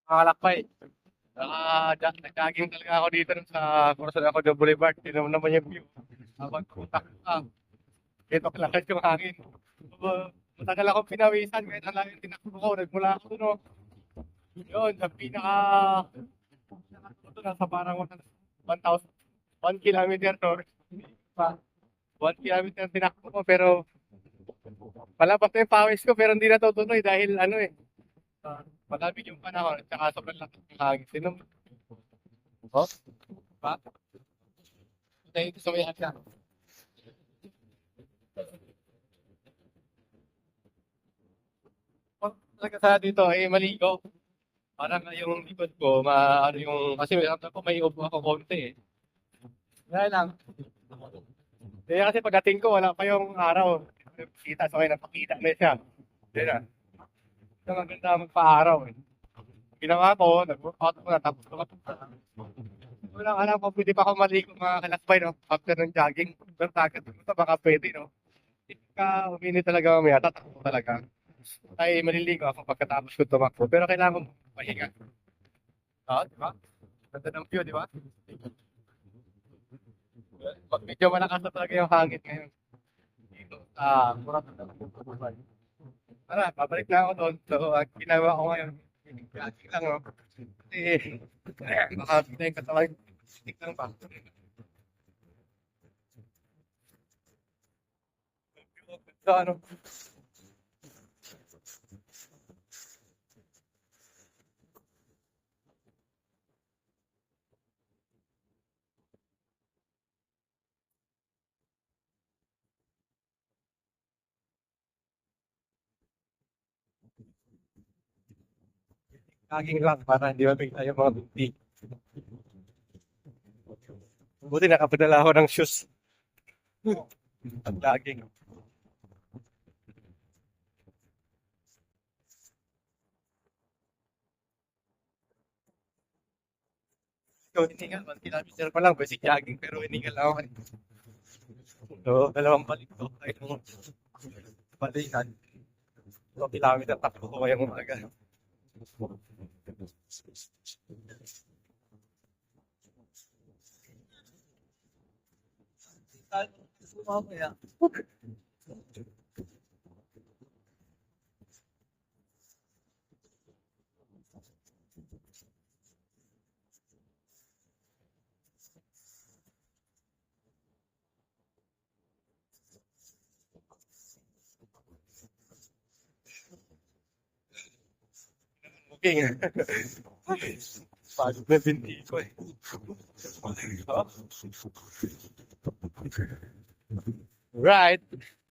Nakakalakbay. Nag-jogging talaga ako dito sa Corazon Acuña Boulevard. Tinan mo naman yung view. Habang putak ka. Ito kalakas yung hangin. Matagal akong pinawisan kahit ang layo tinakbo ko. Nagmula ako doon. Yun, sa pinaka... Ito nasa parang 1,000, 1 kilometer to. Pa, 1 kilometer tinakbo ko pero palabas na yung pawis ko pero hindi natutuloy dahil ano eh. Malamig yung panahon at saka sobrang lakas ng hangin. Sino? Oh, pa? Dahil gusto mo yan ka. Talaga sa dito eh maligo. Parang yung likod ko, ano yung, kasi may ubo ako konti eh. Kaya lang. Kaya kasi pagdating ko, wala pa yung araw. Kita, so ay napakita na siya. Yan na. Ito maganda magpa-araw eh. Ginawa ko, nag-workout ko na, tapos ko walang alam kung pwede pa ako maligo mga kalakbay, no? After ng jogging. Pero takot ko ito, baka pwede, no? Hindi ka umini talaga mamaya, tatakbo talaga. Ay, maliligo ako pagkatapos ko tumakbo. Pero kailangan ko pahinga. Oo, di ba? Ganda ng view, di ba? Pag medyo malakas na talaga yung hangin ngayon. Dito, mura na talaga. Tara, babalik na ako doon. So, ang ginawa ko ngayon, jogging lang, no? Kasi, baka na yung katawan, stick lang ba? So, ano, jogging lang para hindi mabigla yung mga buti. Buti nakapadala ako ng shoes. Ang jogging. So, hiningal, 1 kilometer pa lang, basic jogging, pero hiningal ako. So, dalawang balik ko. Ay, nung balikan. 2 kilometer, takbo ko ngayong umaga. Mamaya. Booking. Pagod na binti ko eh. Right.